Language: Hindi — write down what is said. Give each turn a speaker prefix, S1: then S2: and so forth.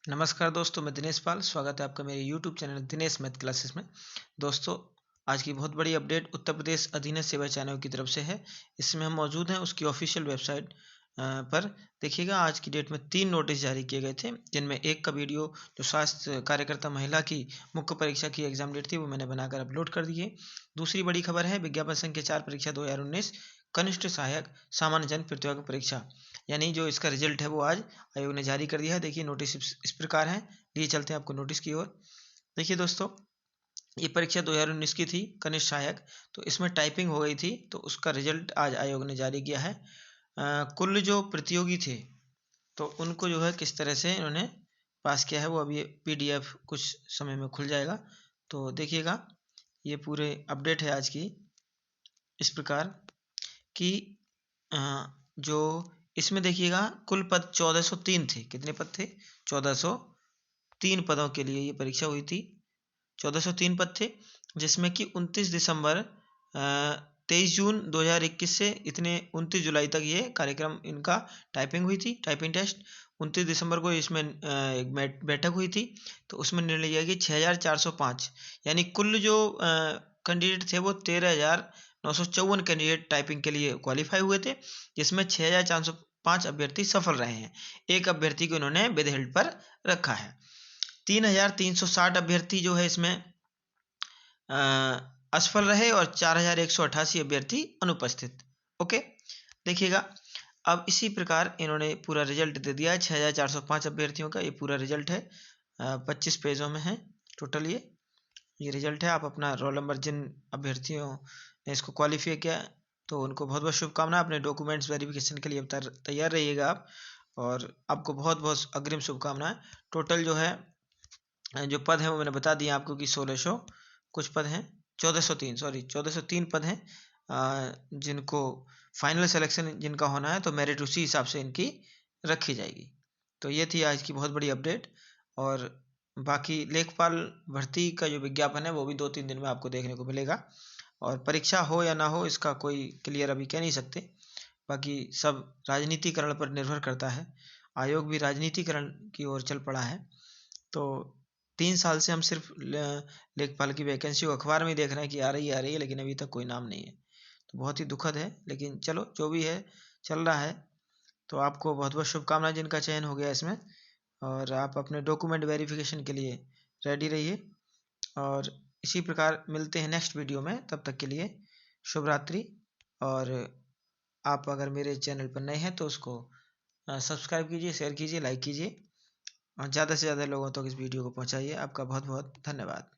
S1: नमस्कार दोस्तों, मैं दिनेश पाल। स्वागत है आपका मेरे YouTube channel Dinesh math classes में। दोस्तों, आज की बहुत बड़ी अपडेट उत्तर प्रदेश अधीनस्थ सेवा चैनल की तरफ से है। इसमें हम मौजूद हैं उसकी ऑफिशियल वेबसाइट पर। देखिएगा, आज की डेट में 3 नोटिस जारी किए गए थे, जिनमें एक का वीडियो जो स्वास्थ्य कार्यकर्ता महिला की मुख्य परीक्षा की एग्जाम डेट थी वो मैंने बनाकर अपलोड कर दी है। दूसरी बड़ी खबर है विज्ञापन संख्या 4 परीक्षा 2019 कनिष्ठ सहायक सामान्य जन प्रतियोगिता परीक्षा, यानी जो इसका रिजल्ट है वो आज आयोग ने जारी कर दिया है। देखिए, नोटिस इस प्रकार है। लिए चलते हैं आपको नोटिस की ओर। देखिए दोस्तों, ये परीक्षा 2019 की थी, कनिष्ठ सहायक। तो इसमें टाइपिंग हो गई थी, तो उसका रिजल्ट आज आयोग ने जारी किया है। कुल जो प्रतियोगी थे, तो उनको जो है किस तरह से इन्होंने पास किया है वो अभी PDF कुछ समय में खुल जाएगा। तो देखिएगा, ये पूरे अपडेट है आज की इस प्रकार कि जो इसमें देखिएगा कुल पद 1403 थे। कितने पद थे? 1403 पदों के लिए ये परीक्षा हुई थी। 1403 पद थे, जिसमें कि 29 दिसंबर 23 जून 2021 से इतने 29 जुलाई तक ये कार्यक्रम इनका टाइपिंग हुई थी, टाइपिंग टेस्ट। 29 दिसंबर को इसमें एक बैठक हुई थी, तो उसमें निर्णय लिया कि 6405, यानी कुल जो कैंडिडेट थे वो 13,954 कैंडिडेट टाइपिंग के लिए क्वालिफाई हुए थे, जिसमें 6405 अभ्यर्थी सफल रहे हैं। एक अभ्यर्थी को इन्होंने विदहेल्ड पर रखा है। 3,360 अभ्यर्थी जो है इसमें असफल रहे और 4,188 अभ्यर्थी अनुपस्थित। ओके, देखिएगा, अब इसी प्रकार इन्होंने पूरा रिजल्ट दे दिया है। 6,405 अभ्यर्थियों का ये पूरा रिजल्ट है। 25 पेजों में है टोटल ये रिजल्ट है। आप अपना रोल नंबर, जिन अभ्यर्थियों ने इसको क्वालिफाई किया, तो उनको बहुत बहुत शुभकामनाएं। अपने डॉक्यूमेंट्स वेरिफिकेशन के लिए तैयार रहिएगा आप, और आपको बहुत बहुत अग्रिम शुभकामनाएं। टोटल जो है जो पद हैं वो मैंने बता दिया आपको कि 1600 कुछ पद हैं, 1403, सॉरी 1403 पद हैं, जिनको फाइनल सिलेक्शन जिनका होना है, तो मेरिट उसी हिसाब से इनकी रखी जाएगी। तो ये थी आज की बहुत बड़ी अपडेट। और बाकी लेखपाल भर्ती का जो विज्ञापन है वो भी 2-3 दिन में आपको देखने को मिलेगा। और परीक्षा हो या ना हो इसका कोई क्लियर अभी कह नहीं सकते। बाकी सब राजनीतिकरण पर निर्भर करता है। आयोग भी राजनीतिकरण की ओर चल पड़ा है। तो 3 साल से हम सिर्फ लेखपाल की वैकेंसी को अखबार में ही देख रहे हैं कि आ रही है, लेकिन अभी तक कोई नाम नहीं है। तो बहुत ही दुखद है, लेकिन चलो जो भी है चल रहा है। तो आपको बहुत बहुत शुभकामनाएं जिनका चयन हो गया इसमें। और आप अपने डॉक्यूमेंट वेरिफिकेशन के लिए रेडी रहिए। और इसी प्रकार मिलते हैं नेक्स्ट वीडियो में। तब तक के लिए शुभ रात्रि। और आप अगर मेरे चैनल पर नए हैं तो उसको सब्सक्राइब कीजिए, शेयर कीजिए, लाइक कीजिए, और ज़्यादा से ज़्यादा लोगों तक इस वीडियो को पहुंचाइए। आपका बहुत बहुत धन्यवाद।